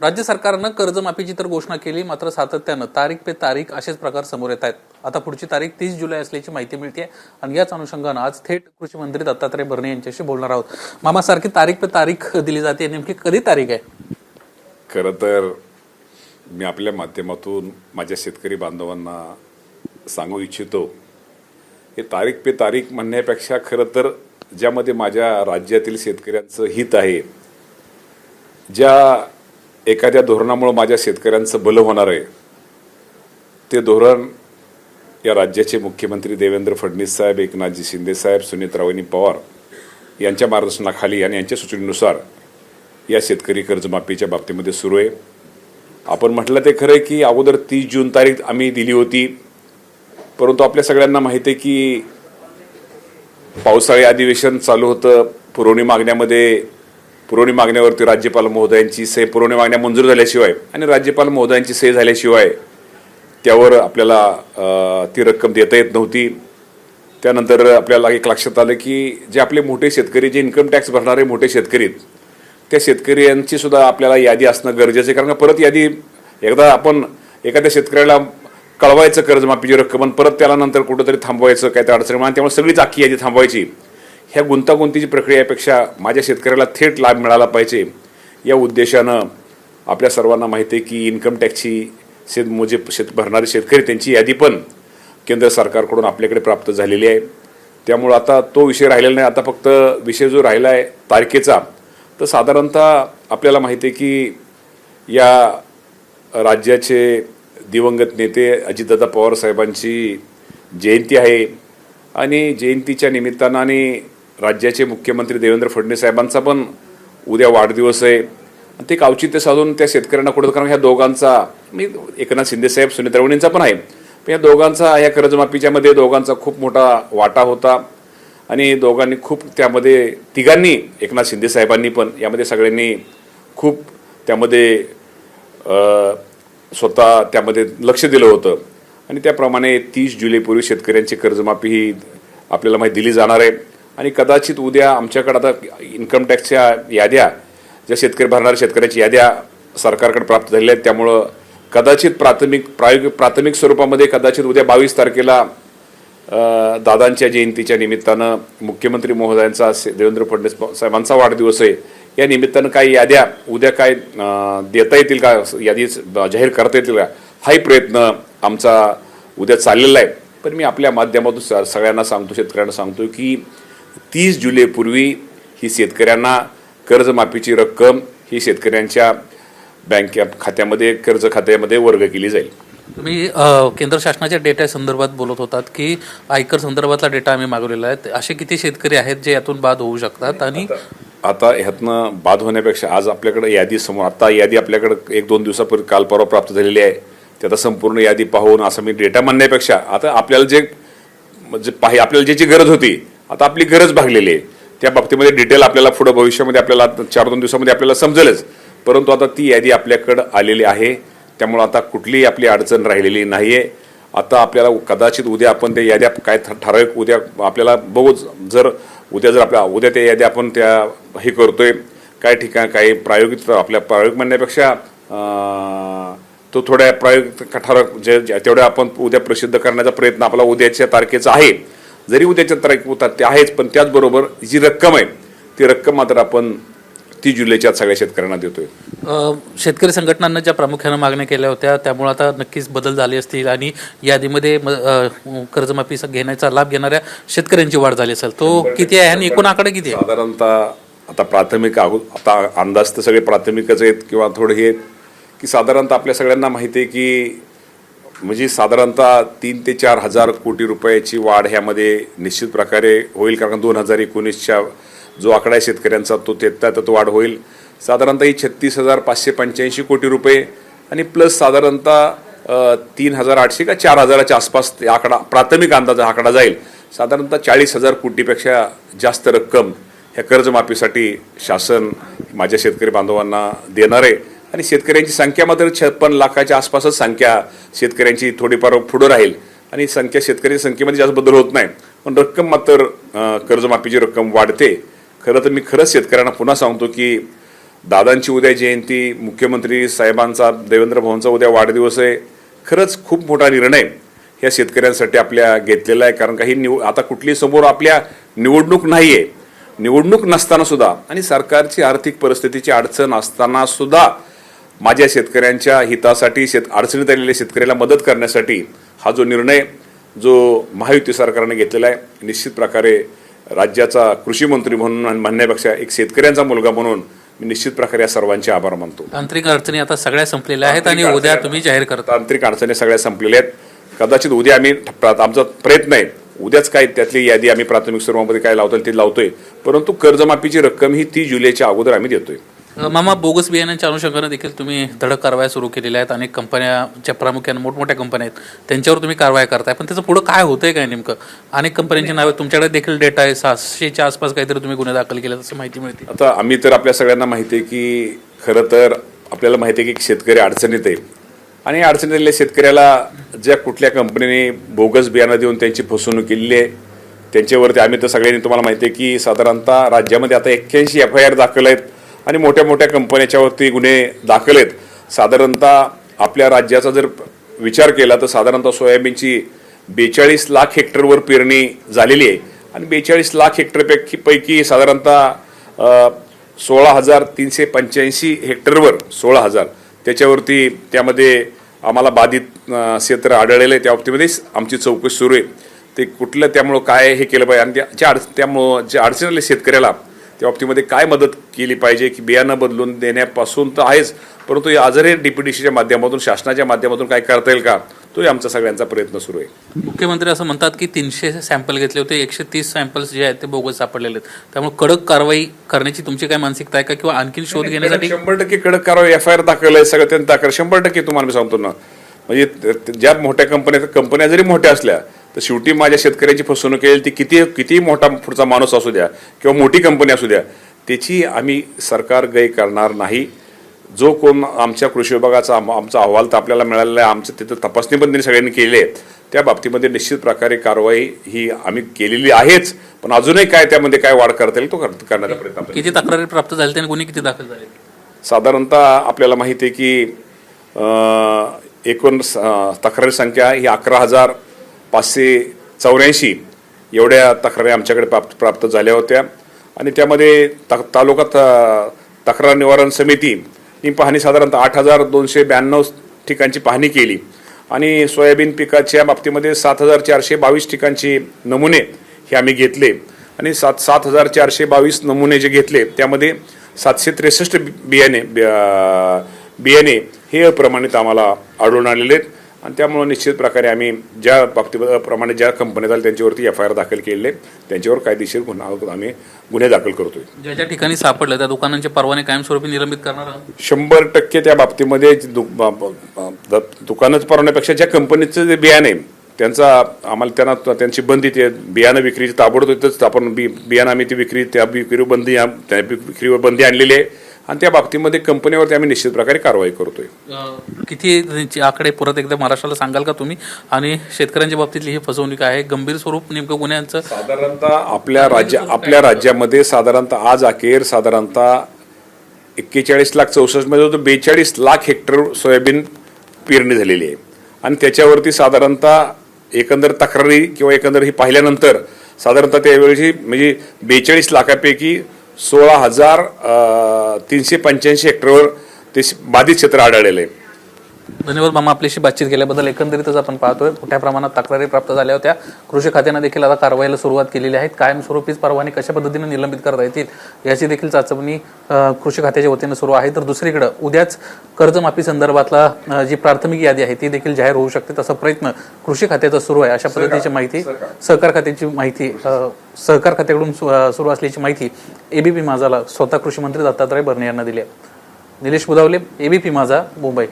राज्य सरकारनं कर्जमाफीची तर घोषणा केली, मात्र सातत्यानं तारीख पे तारीख असेच प्रकार समोर येत आहेत. आता पुढची तारीख 30 जुलै असल्याची माहिती मिळते आणि याच अनुषंगानं आज थेट कृषी मंत्री दत्तात्रय भरणे यांच्याशी बोलणार आहोत. मामा, सारखी तारीख पे तारीख दिली जाते, नेमकी कधी तारीख आहे? खरं तर मी आपल्या माध्यमातून माझ्या शेतकरी बांधवांना सांगू इच्छितो, हे तारीख पे तारीख म्हणण्यापेक्षा खरं तर ज्यामध्ये माझ्या राज्यातील शेतकऱ्यांचं हित आहे, ज्या एखाद्या धोरणामुळे माझ्या शेतकऱ्यांचं भलं होणार आहे, ते धोरण या राज्याचे मुख्यमंत्री देवेंद्र फडणवीस साहेब, एकनाथजी शिंदे साहेब, सुनीताराव पवार यांच्या मार्गदर्शनाखाली आणि यांच्या सूचनेनुसार या शेतकरी कर्जमाफीच्या बाबतीमध्ये सुरू आहे. आपण म्हटलं ते खरं आहे की अगोदर 30 जून तारीख आम्ही दिली होती, परंतु आपल्या सगळ्यांना माहिती आहे की पावसाळी अधिवेशन चालू होतं. पुरवणी मागण्यावरती राज्यपाल महोदयांची सही, पुरवणी मागण्या मंजूर झाल्याशिवाय आणि राज्यपाल महोदयांची सही झाल्याशिवाय त्यावर आपल्याला ती रक्कम देता येत नव्हती. त्यानंतर आपल्याला एक लक्षात आलं की जे आपले मोठे शेतकरी, जे इन्कम टॅक्स भरणारे मोठे शेतकरी, त्या शेतकऱ्यांची सुद्धा आपल्याला यादी असणं गरजेचं आहे. कारण परत यादी एकदा आपण एखाद्या शेतकऱ्याला कळवायचं कर्जमाफीची रक्कम आणि परत त्याला नंतर कुठंतरी थांबवायचं काय तर अडचण, त्यामुळे सगळीच अख्खी यादी थांबवायची. ह्या गुंतागुंतीची प्रक्रियापेक्षा माझ्या शेतकऱ्याला थेट लाभ मिळाला पाहिजे या उद्देशानं आपल्या सर्वांना माहिती आहे की इन्कम टॅक्सची भरणारे शेतकरी त्यांची यादी पण केंद्र सरकारकडून आपल्याकडे प्राप्त झालेली आहे. त्यामुळं आता तो विषय राहिलेला नाही. आता फक्त विषय जो राहिला आहे तारखेचा, तर साधारणतः आपल्याला माहिती आहे की या राज्याचे दिवंगत नेते अजितदादा पवार साहेबांची जयंती आहे आणि जयंतीच्या निमित्तानं आणि राज्याचे मुख्यमंत्री देवेंद्र फडणवीस साहेबांचा पण उद्या वाढदिवस आहे. ते एक औचित्य साधून त्या शेतकऱ्यांना कुठं, कारण ह्या दोघांचा, मी एकनाथ शिंदे साहेब, सुनीतारावांचा पण आहे, पण या दोघांचा या कर्जमाफीच्या मध्ये दोघांचा खूप मोठा वाटा होता आणि दोघांनी खूप त्यामध्ये, तिघांनी, एकनाथ शिंदे साहेबांनी पण यामध्ये सगळ्यांनी खूप त्यामध्ये स्वतः त्यामध्ये लक्ष दिलं होतं आणि त्याप्रमाणे 30 जुलैपूर्वी शेतकऱ्यांची कर्जमाफी ही आपल्याला माहिती दिली जाणार आहे. आणि कदाचित उद्या आमच्याकडे आता इन्कम टॅक्सच्या याद्या, ज्या शेतकरी भरणाऱ्या शेतकऱ्यांच्या याद्या सरकारकडे प्राप्त झालेल्या आहेत, त्यामुळं कदाचित प्राथमिक स्वरूपामध्ये कदाचित उद्या 22 तारखेला दादांच्या जयंतीच्या निमित्तानं मुख्यमंत्री महोदयांचा, देवेंद्र फडणवीस साहेबांचा वाढदिवस आहे, या निमित्तानं काही याद्या उद्या काय देता येतील का, यादी जाहीर करता येतील का, हाही प्रयत्न आमचा उद्या चाललेला आहे. पण मी आपल्या माध्यमातून सगळ्यांना सांगतो, शेतकऱ्यांना सांगतो की 30 जुलैपूर्वी ही शेतकऱ्यांना कर्जमाफीची रक्कम ही शेतकऱ्यांच्या बँक खात्यामध्ये, कर्ज खात्यामध्ये वर्ग केली जाईल. तुम्ही केंद्र शासनाच्या डेटा संदर्भात बोलत होतात की आयकर संदर्भातला डेटा आम्ही मागवलेला आहे. असे किती शेतकरी आहेत जे यातून बाद होऊ शकतात? आणि आता ह्यातनं बाद होण्यापेक्षा आज आपल्याकडे यादी समोर, आता यादी आपल्याकडे 1-2 दिवसापूर्वी काल परवा प्राप्त झालेली आहे. ते आता संपूर्ण यादी पाहून असं मी डेटा म्हणण्यापेक्षा आता आपल्याला आपल्याला ज्याची गरज होती, आता आपली गरज भागलेली आहे, त्या बाबतीमध्ये डिटेल आपल्याला पुढे भविष्यामध्ये आपल्याला 4-2 दिवसामध्ये आपल्याला समजेलच. परंतु आता ती यादी आपल्याकडे आलेली आहे, त्यामुळं आता कुठलीही आपली अडचण राहिलेली नाही आहे. आता आपल्याला कदाचित उद्या आपण त्या याद्या काय ठराविक उद्या आपल्याला बघू, जर उद्या त्या याद्या आपण त्या हे करतोय, काय ठिकाण काही प्रायोगिक, आपल्या प्रायोगिक म्हणण्यापेक्षा तो थोड्या प्रायोगिक ठराविक तेवढ्या आपण उद्या प्रसिद्ध करण्याचा प्रयत्न आपला उद्याच्या तारखेचा आहे. जरी उद्याच्या तारखे होतात ते आहेच, पण त्याचबरोबर जी रक्कम आहे ती रक्कम मात्र आपण 30 जुलैच्या सगळ्या शेतकऱ्यांना देतोय. शेतकरी संघटनांना ज्या प्रामुख्यानं मागण्या केल्या होत्या त्यामुळे आता नक्कीच बदल झाले असतील आणि यादीमध्ये कर्जमाफी घेण्याचा लाभ घेणाऱ्या शेतकऱ्यांची वाढ झाली असेल. तो किती आहे आणि एकूण आकडा किती आहे? साधारणतः आता प्राथमिक, आता अंदाज तर सगळे प्राथमिकच आहेत किंवा थोडे हे की साधारणतः आपल्या सगळ्यांना माहिती आहे की म्हणजे साधारणतः 3 ते 4 हजार कोटी रुपयाची वाढ ह्यामध्ये निश्चित प्रकारे होईल. कारण 2019च्या जो आकडा आहे शेतकऱ्यांचा तो वाढ होईल. साधारणतः ही 36,585 कोटी रुपये आणि प्लस साधारणतः 3,800 का 4,000च्या आसपास आकडा, प्राथमिक अंदाजा आकडा जाईल. साधारणतः 40,000 कोटीपेक्षा जास्त रक्कम ह्या कर्जमाफीसाठी शासन माझ्या शेतकरी बांधवांना देणार आहे. आणि शेतकऱ्यांची संख्या मात्र 56 लाखाच्या आसपासच संख्या शेतकऱ्यांची थोडीफार पुढे राहील आणि शेतकऱ्यांच्या संख्येमध्ये जास्त बदल होत नाही, पण रक्कम मात्र कर्जमाफीची रक्कम वाढते. खरं तर मी खरंच शेतकऱ्यांना पुन्हा सांगतो की दादांची उद्या जयंती, मुख्यमंत्री साहेबांचा देवेंद्र फडणवीसांचा उद्या वाढदिवस आहे. खरंच खूप मोठा निर्णय या शेतकऱ्यांसाठी आपल्या घेतलेला आहे. कारण काही आता कुठली समोर आपल्या निवडणूक नाहीये. निवडणूक नसताना सुद्धा आणि सरकारची आर्थिक परिस्थितीची अडचण असताना सुद्धा माझ्या शेतकऱ्यांच्या हितासाठी अडचणीत आलेल्या शेतकऱ्याला मदत करण्यासाठी हा जो निर्णय जो महायुती सरकारने घेतलेला आहे, निश्चित प्रकारे राज्याचा कृषी मंत्री म्हणून म्हणण्यापेक्षा एक शेतकऱ्यांचा मुलगा म्हणून मी निश्चित प्रकारे या सर्वांचे आभार मानतो. तांत्रिक अडचणी आता सगळ्या संपलेल्या आहेत आणि उद्या तुम्ही जाहीर करता. तांत्रिक अडचणी सगळ्या संपलेल्या आहेत. कदाचित उद्या आमचा प्रयत्न आहे उद्याच काय त्यातली यादी आम्ही प्राथमिक स्वरूपामध्ये काय लावतो ते लावतोय. परंतु कर्जमाफीची रक्कम ही 30 जुलैच्या अगोदर आम्ही देतोय. मामा, बोगस बियाण्यांच्या अनुषंगाने देखील तुम्ही धडक कारवाया सुरू केलेल्या आहेत. अनेक कंपन्या प्रामुख्याने मोठमोठ्या कंपन्या आहेत त्यांच्यावर तुम्ही कारवाई करताय, पण त्याचं पुढे काय होतंय काय नेमकं? अनेक कंपन्यांची नावे तुमच्याकडे देखील डेटा आहे. 600च्या आसपास काहीतरी तुम्ही गुन्हे दाखल केले असं माहिती मिळते. आता आम्ही तर आपल्या सगळ्यांना माहिती आहे की खरं तर आपल्याला माहिती आहे की शेतकरी अडचणीत आहे आणि अडचणीत आलेल्या शेतकऱ्याला ज्या कुठल्या कंपनीने बोगस बियाणं देऊन त्यांची फसवणूक केलेली आहे त्यांच्यावरती आम्ही तर सगळ्यांनी तुम्हाला माहिती आहे की साधारणतः राज्यामध्ये आता 81 FIR दाखल आहेत आणि मोठ्या मोठ्या कंपन्याच्यावरती गुन्हे दाखल आहेत. साधारणतः आपल्या राज्याचा जर विचार केला तर साधारणतः सोयाबीनची 42 लाख हेक्टरवर पेरणी झालेली आहे आणि 42 लाख हेक्टरपैकी साधारणतः 16,385 हेक्टरवर 16,000 त्याच्यावरती त्यामध्ये आम्हाला बाधित क्षेत्र आढळलेलं आहे. त्या बाबतीमध्ये आमची चौकशी सुरू आहे. ते कुठलं त्यामुळं काय हे केलं पाहिजे आणि त्यामुळं जे अडचण आले शेतकऱ्याला त्या बाबतीमध्ये काय मदत केली पाहिजे की बियाणं बदलून देण्यापासून तर आहेच, परंतु आजही DPDCच्या माध्यमातून शासनाच्या माध्यमातून काय करता येईल का तोही आमचा सगळ्यांचा प्रयत्न सुरू आहे. मुख्यमंत्री असं म्हणतात की 300 सॅम्पल घेतले होते, 130 सॅम्पल्स जे आहेत ते बोगस सापडलेले आहेत. त्यामुळे कडक कारवाई करण्याची तुमची काय मानसिकता आहे का किंवा आणखी शोध घेण्यासाठी? 100% कडक कारवाई FIR दाखल आहे सगळं त्यांनी दाखल 100% तुम्हाला मी सांगतो ना. म्हणजे ज्या मोठ्या कंपन्या जरी मोठ्या असल्या तर शेवटी माझ्या शेतकऱ्याची फसवणूक केली ती किती मोठा पुढचा माणूस असू द्या किंवा मोठी कंपनी असू द्या त्याची आम्ही सरकार गय करणार नाही. जो कोण आमच्या कृषी विभागाचा आमचा अहवाल तर आपल्याला मिळालेला आहे, आमचं तिथं तपासणी पण त्यांनी सगळ्यांनी केली आहे. त्या बाबतीमध्ये निश्चित प्रकारे कारवाई ही आम्ही केलेली आहेच, पण अजूनही काय त्यामध्ये काय वाढ करता येईल तो करण्याचा प्रयत्न. किती तक्रारी प्राप्त झाल्या आणि गुन्हे किती दाखल झाले? साधारणतः आपल्याला माहिती आहे की एकूण तक्रारी संख्या ही 11,584 एवढ्या तक्रारी आमच्याकडे प्राप्त झाल्या होत्या आणि त्यामध्ये तालुका तक्रार निवारण समिती ही पाहणी साधारणतः 8,292 ठिकाणची पाहणी केली आणि सोयाबीन पिकाच्या बाबतीमध्ये 7,422 ठिकाणची नमुने हे आम्ही घेतले आणि 7,422 नमुने जे घेतले त्यामध्ये 763 बियाणे हे अप्रमाणित आम्हाला आढळून आलेले आहेत आणि त्यामुळे निश्चित प्रकारे आम्ही ज्या बाबतीप्रमाणे ज्या कंपन्या झाल्या त्यांच्यावरती FIR दाखल केलेले त्यांच्यावर कायदेशीर आम्ही गुन्हे दाखल करतोय. ज्या ज्या ठिकाणी सापडलं त्या दुकानांचे परवाने कायमस्वरूपी निलंबित करणार आहोत. 100% त्या बाबतीमध्ये दुकानच परवान्यापेक्षा ज्या कंपनीचं जे बियाणे त्यांचा आम्हाला त्यांची बंदी ते बियाणं विक्रीची ताबडतोबच आपण बियाणं आम्ही ती विक्रीवर बंदी आणलेली आहे आणि त्या बाबतीमध्ये कंपनीवरती आम्ही निश्चित प्रकारे कारवाई करतोय. किती आकडे परत एकदा महाराष्ट्राला सांगाल का तुम्ही? आणि शेतकऱ्यांच्या बाबतीतली ही फसवणूक आहे गंभीर स्वरूप नेमकं गुन्ह्यांचं साधारणतः आपल्या राज्यामध्ये साधारणतः आज अखेर साधारणतः 41,64,000 मध्ये 42 लाख हेक्टर सोयाबीन पेरणी झालेली आहे आणि त्याच्यावरती साधारणतः एकंदर तक्रारी किंवा एकंदर ही पाहिल्यानंतर साधारणतः त्यावेळी म्हणजे 42 लाखापैकी 16,385 हेक्टरवर ते बाधित क्षेत्र आढळलेलं आहे. धन्यवाद मामा, आपल्याशी बातचीत केल्याबद्दल. एकंदरीतच आपण पाहतोय मोठ्या प्रमाणात तक्रारी प्राप्त झाल्या होत्या. कृषी खात्यानं देखील आता कारवाईला सुरुवात केलेली आहे. कायमस्वरूपीच परवाने कशा पद्धतीने निलंबित करता येतील याची देखील चाचपणी कृषी खात्याच्या वतीनं सुरू आहे. तर दुसरीकडे उद्याच कर्जमाफी संदर्भातला जी प्राथमिक यादी आहे ती देखील जाहीर होऊ शकते तसा प्रयत्न कृषी खात्याचा सुरू आहे. अशा पद्धतीची माहिती सहकार खात्याकडून सुरू असल्याची माहिती ABP माझाला स्वतः कृषी मंत्री दत्तात्रय भरणे यांना दिली आहे. निलेश बुधावले, ABP माझा, मुंबई.